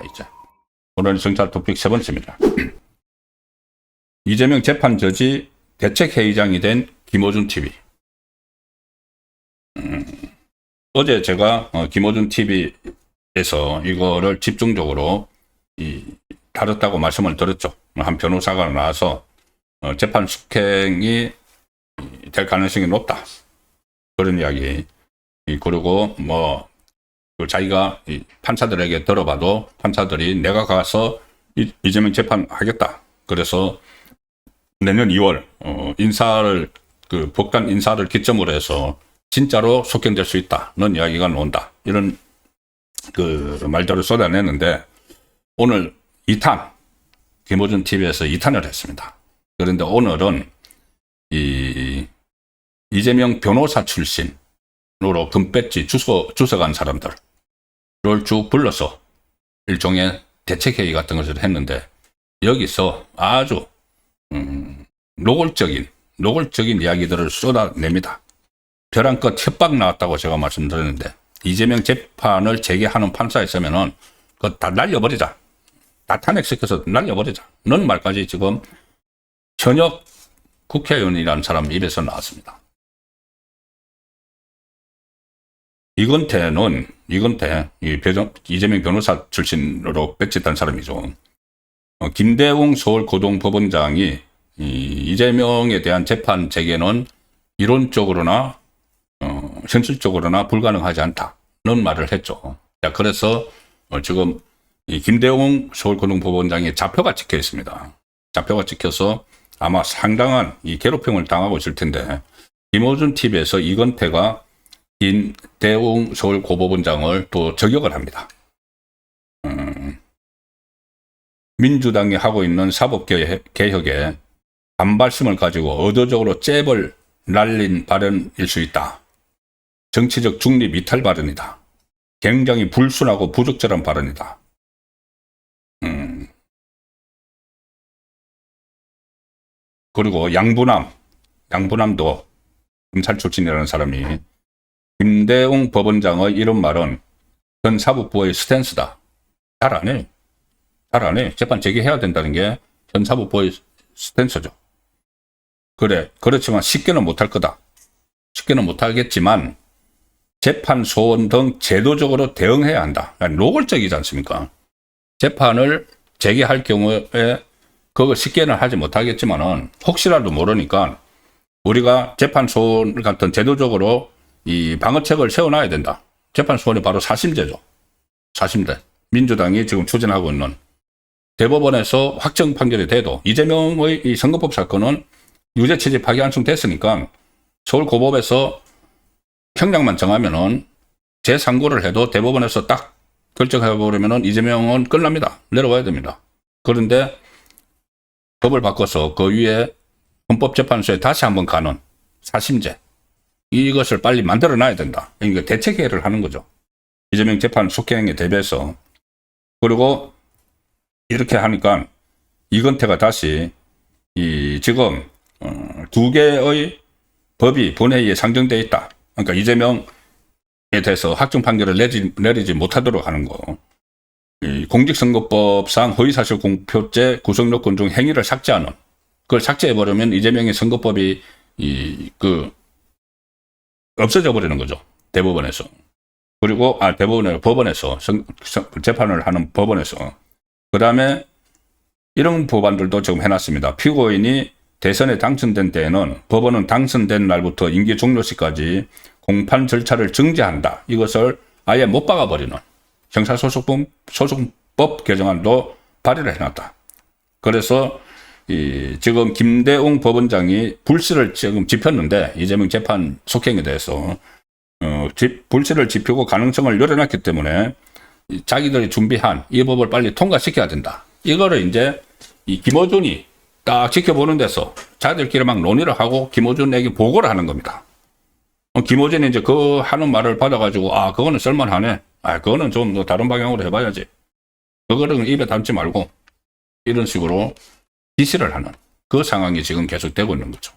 이제 오늘 정찰 토픽 세 번째입니다. 이재명 재판 저지 대책회의장이 된 김어준 TV. 어제 제가 김어준 TV에서 이거를 집중적으로 다뤘다고 말씀을 드렸죠. 한 변호사가 나와서 재판 숙행이 될 가능성이 높다, 그런 이야기. 그리고 자기가 판사들에게 들어봐도 판사들이 내가 가서 이재명 재판하겠다, 그래서 내년 2월 인사를 법관 인사를 기점으로 해서 진짜로 속행될 수 있다는 이야기가 나온다, 이런 말들을 쏟아내는데, 오늘 2탄 김어준 TV에서 2탄을 했습니다. 그런데 오늘은 이재명 변호사 출신으로 금배지 주워간 사람들을 쭉 불러서 일종의 대책회의 같은 것을 했는데, 여기서 아주 노골적인 이야기들을 쏟아냅니다. 벼랑 끝 협박 나왔다고 제가 말씀드렸는데, 이재명 재판을 재개하는 판사 있으면은 그거 다 날려버리자, 다 탄핵시켜서 날려버리자 는 말까지 지금 현역 국회의원이라는 사람 입에서 나왔습니다. 이건태 이재명 변호사 출신으로 배치했던 사람이죠. 김대웅 서울고등법원장이 이재명에 대한 재판 재개는 이론적으로나 현실적으로나 불가능하지 않다는 말을 했죠. 자, 그래서 지금 이 김대웅 서울고등법원장의 자표가 찍혀 있습니다. 자표가 찍혀서 아마 상당한 괴롭힘을 당하고 있을 텐데, 김어준 TV에서 이건태가 김대웅 서울고법원장을 또 저격을 합니다. 민주당이 하고 있는 사법개혁에 반발심을 가지고 의도적으로 잽을 날린 발언일 수 있다. 정치적 중립 이탈 발언이다. 굉장히 불순하고 부적절한 발언이다. 그리고 양부남도 검찰 출신이라는 사람이 김대웅 법원장의 이런 말은 전 사법부의 스탠스다. 잘 안 해요. 재판 재개해야 된다는 게 전 사법부의 스탠스죠. 그렇지만 쉽게는 못할 거다. 쉽게는 못하겠지만 재판 소원 등 제도적으로 대응해야 한다. 그러니까 노골적이지 않습니까? 재판을 재개할 경우에 그거 쉽게는 하지 못하겠지만은 혹시라도 모르니까 우리가 재판 소원 같은 제도적으로 이 방어책을 세워놔야 된다. 재판 소원이 바로 사심제죠. 사심제. 민주당이 지금 추진하고 있는, 대법원에서 확정 판결이 돼도 이재명의 이 선거법 사건은 유죄 취지 파기환송 됐으니까 서울고법에서 형량만 정하면은 재상고를 해도 대법원에서 딱 결정해버리면은 이재명은 끝납니다. 내려와야 됩니다. 그런데 법을 바꿔서 그 위에 헌법재판소에 다시 한번 가는 사심제, 이것을 빨리 만들어 놔야 된다. 그러니까 대책회의를 하는 거죠. 이재명 재판 속행에 대비해서. 그리고 이렇게 하니까 이건태가 다시 지금 두 개의 법이 본회의에 상정되어 있다. 그러니까 이재명에 대해서 확정 판결을 내리지 못하도록 하는 거. 공직선거법상 허위사실 공표죄 구성요건 중 행위를 삭제하는, 그걸 삭제해버리면 이재명의 선거법이 없어져 버리는 거죠. 대법원에서. 그리고 법원에서 재판을 하는 법원에서. 그 다음에 이런 법안들도 지금 해놨습니다. 피고인이 대선에 당선된 때에는 법원은 당선된 날부터 임기 종료 시까지 공판 절차를 정지한다. 이것을 아예 못 박아버리는 형사소송법 개정안도 발의를 해놨다. 그래서 지금 김대웅 법원장이 불씨를 지금 지폈는데, 이재명 재판 속행에 대해서 불씨를 지피고 가능성을 열어놨기 때문에 자기들이 준비한 이 법을 빨리 통과시켜야 된다. 이거를 이제 이 김어준이 딱 지켜보는 데서 자기들끼리 막 논의를 하고 김어준에게 보고를 하는 겁니다. 김어준이 이제 그 하는 말을 받아가지고, 그거는 쓸만하네. 그거는 좀 다른 방향으로 해봐야지. 그거는 입에 담지 말고, 이런 식으로 지시를 하는 그 상황이 지금 계속되고 있는 거죠.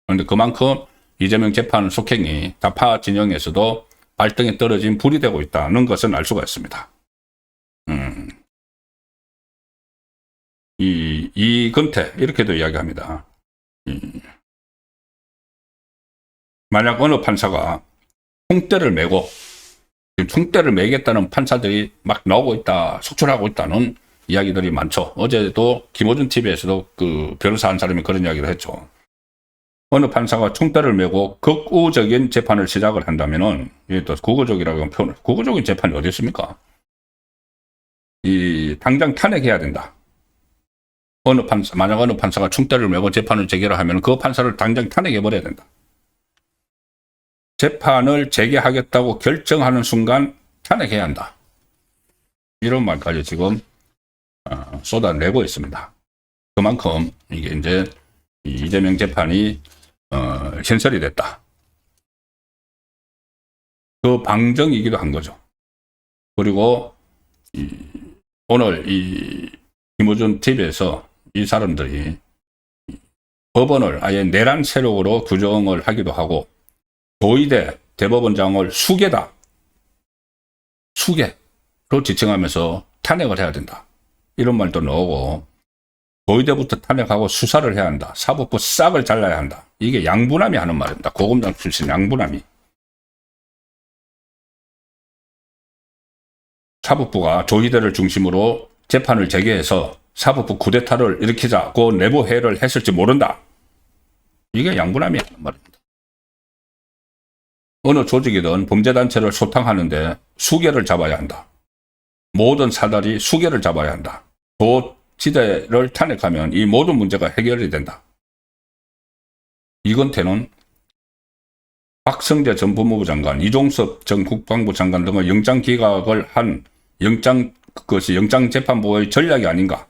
그런데 그만큼 이재명 재판 속행이 좌파 진영에서도 발등에 떨어진 불이 되고 있다는 것은 알 수가 있습니다. 이건태 이렇게도 이야기합니다. 만약 어느 판사가 총대를 메고 총대를 매겠다는 판사들이 막 나오고 있다, 속출하고 있다는 이야기들이 많죠. 어제도 김호준 TV에서도 그 변호사 한 사람이 그런 이야기를 했죠. 어느 판사가 총대를 메고 극우적인 재판을 시작을 한다면은, 이게 또 국우적이라고 하면 표현, 국우적인 재판이 어디 있습니까? 당장 탄핵해야 된다. 만약 어느 판사가 총대를 메고 재판을 재개를 하면 그 판사를 당장 탄핵해버려야 된다. 재판을 재개하겠다고 결정하는 순간 탄핵해야 한다. 이런 말까지 지금 쏟아내고 있습니다. 그만큼 이게 이제 이재명 재판이 현설이 됐다. 그 방정이기도 한 거죠. 그리고 오늘 김호준 TV에서 이 사람들이 법원을 아예 내란 세력으로 규정을 하기도 하고 조희대 대법원장을 수개다. 수개로 지칭하면서 탄핵을 해야 된다. 이런 말도 나오고 조희대부터 탄핵하고 수사를 해야 한다. 사법부 싹을 잘라야 한다. 이게 양부남이 하는 말입니다. 고검장 출신 양부남이. 사법부가 조희대를 중심으로 재판을 재개해서 사법부 쿠데타를 일으키자고 내부 회의를 했을지 모른다. 이게 양부남이 하는 말입니다. 어느 조직이든 범죄단체를 소탕하는데 수개를 잡아야 한다. 모든 사달이 수개를 잡아야 한다. 도지대를 탄핵하면 이 모든 문제가 해결이 된다. 이건태는 박성재 전 법무부 장관, 이종섭 전 국방부 장관 등의 영장 기각을 한 그것이 영장재판부의 전략이 아닌가.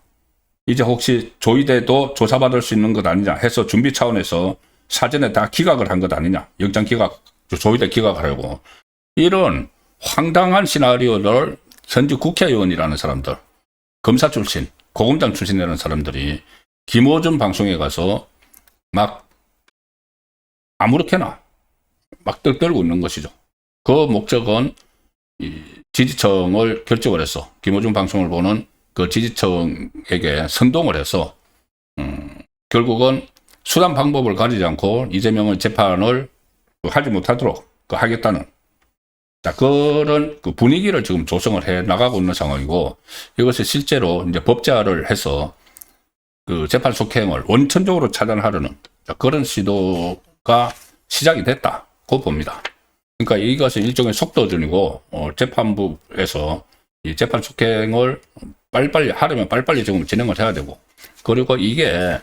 이제 혹시 조희대도 조사받을 수 있는 것 아니냐 해서 준비 차원에서 사전에 다 기각을 한 것 아니냐. 영장 기각, 조희대 기각을 하려고. 이런 황당한 시나리오를 현직 국회의원이라는 사람들, 검사 출신, 고검장 출신이라는 사람들이 김호준 방송에 가서 막 아무렇게나 막 떨고 있는 것이죠. 그 목적은 지지층을 결집을 해서 김호준 방송을 보는 그 지지층에게 선동을 해서 결국은 수단 방법을 가리지 않고 이재명의 재판을 하지 못하도록 하겠다는 그런 그 분위기를 지금 조성을 해 나가고 있는 상황이고, 이것을 실제로 이제 법제화를 해서 그 재판 속행을 원천적으로 차단하려는 그런 시도가 시작이 됐다고 봅니다. 그러니까 이것은 일종의 속도전이고, 재판부에서 이 재판 속행을 빨리빨리 하려면 빨리빨리 지금 진행을 해야 되고, 그리고 이게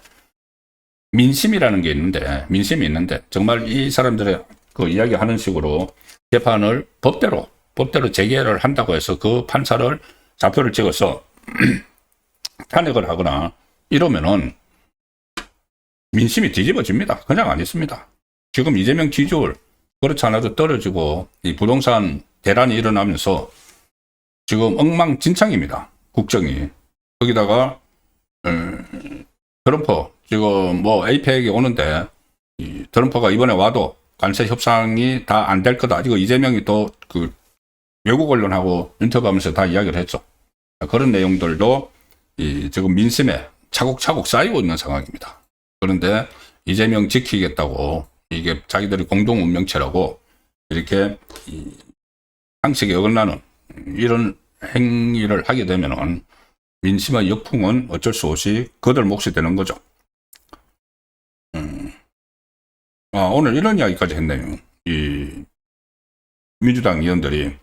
민심이 있는데 정말 이 사람들의 그 이야기하는 식으로 재판을 법대로 재개를 한다고 해서 그 판사를 좌표를 찍어서 탄핵을 하거나 이러면은 민심이 뒤집어집니다. 그냥 안 있습니다. 지금 이재명 지지율 그렇지 않아도 떨어지고 이 부동산 대란이 일어나면서 지금 엉망진창입니다. 국정이. 거기다가 트럼프 지금 뭐 APEC이 오는데 트럼프가 이번에 와도 관세 협상이 다 안 될 거다. 이거 이재명이 또 그 외국 언론하고 인터뷰하면서 다 이야기를 했죠. 그런 내용들도 지금 민심에 차곡차곡 쌓이고 있는 상황입니다. 그런데 이재명 지키겠다고 이게 자기들이 공동 운명체라고 이렇게 상식에 어긋나는 이런 행위를 하게 되면은 민심의 역풍은 어쩔 수 없이 그들 몫이 되는 거죠. 오늘 이런 이야기까지 했네요. 이 민주당 의원들이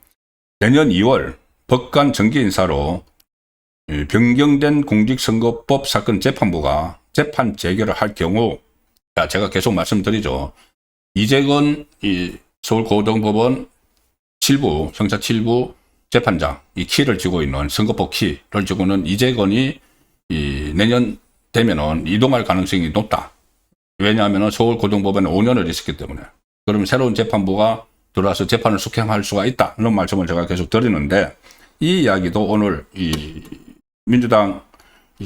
내년 2월 법관 정기 인사로 변경된 공직선거법 사건 재판부가 재판 재개를 할 경우, 제가 계속 말씀드리죠. 이재건 서울고등법원 7부 형사 7부 재판장 이 키를 쥐고 있는 선거법 키를 쥐고 있는 이재건이 내년 되면은 이동할 가능성이 높다. 왜냐하면 서울고등법원에 5년을 있었기 때문에. 그러면 새로운 재판부가 들어와서 재판을 속행할 수가 있다. 이런 말씀을 제가 계속 드리는데, 이 이야기도 오늘 민주당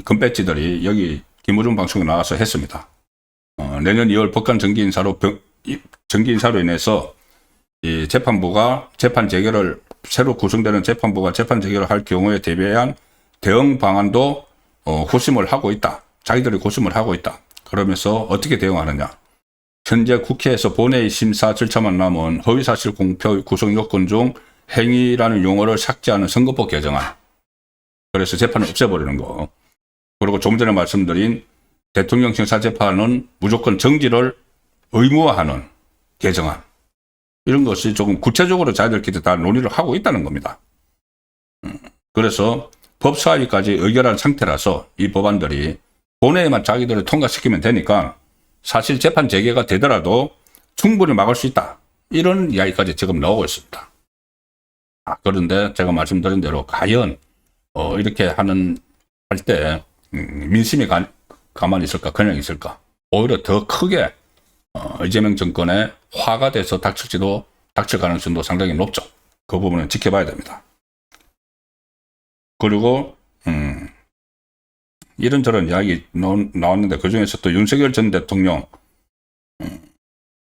금배지들이 여기 김호준 방송에 나와서 했습니다. 내년 2월 법관 정기 인사로 정기 인사로 인해서 이 재판부가 재판 재개를 새로 구성되는 재판부가 재판 재개를 할 경우에 대비한 대응 방안도 고심을 하고 있다. 자기들이 고심을 하고 있다. 그러면서 어떻게 대응하느냐. 현재 국회에서 본회의 심사 절차만 남은 허위사실 공표 구성 요건 중 행위라는 용어를 삭제하는 선거법 개정안. 그래서 재판을 없애버리는 거. 그리고 좀 전에 말씀드린 대통령 형사재판은 무조건 정지를 의무화하는 개정안. 이런 것이 조금 구체적으로 자기들끼리 다 논의를 하고 있다는 겁니다. 그래서 법사위까지 의결한 상태라서 이 법안들이 본회의만 자기들을 통과시키면 되니까 사실 재판 재개가 되더라도 충분히 막을 수 있다. 이런 이야기까지 지금 나오고 있습니다. 그런데 제가 말씀드린 대로 과연 이렇게 할 때 민심이 가만히 있을까 그냥 있을까. 오히려 더 크게 이재명 정권에 화가 돼서 닥칠 가능성도 상당히 높죠. 그 부분은 지켜봐야 됩니다. 그리고 이런저런 이야기 나왔는데 그중에서 또 윤석열 전 대통령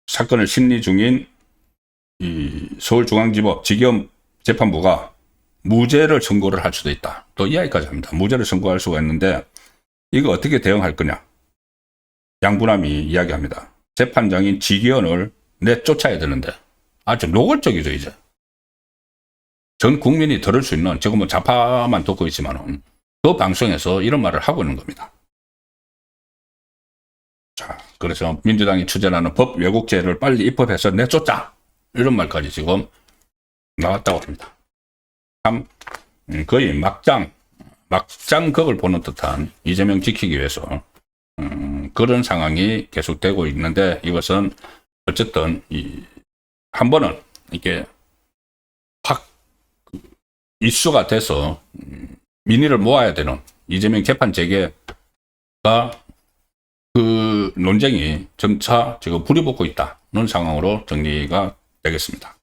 사건을 심리 중인 이 서울중앙지법 지검 재판부가 무죄를 선고를 할 수도 있다. 또 이야기까지 합니다. 무죄를 선고할 수가 있는데 이거 어떻게 대응할 거냐. 양부남이 이야기합니다. 재판장인 지기현을 내쫓아야 되는데 아주 노골적이죠. 이제 전 국민이 들을 수 있는 지금은 좌파만 듣고 있지만은 그 방송에서 이런 말을 하고 있는 겁니다. 자, 그래서 민주당이 추진하는 법 왜곡죄를 빨리 입법해서 내쫓자 이런 말까지 지금 나왔다고 합니다. 참 거의 막장극을 보는 듯한 이재명 지키기 위해서 그런 상황이 계속되고 있는데 이것은 어쨌든 한 번은 이게 확 이슈가 돼서 민의를 모아야 되는 이재명 재판 재개가 그 논쟁이 점차 지금 불이 붙고 있다는 상황으로 정리가 되겠습니다.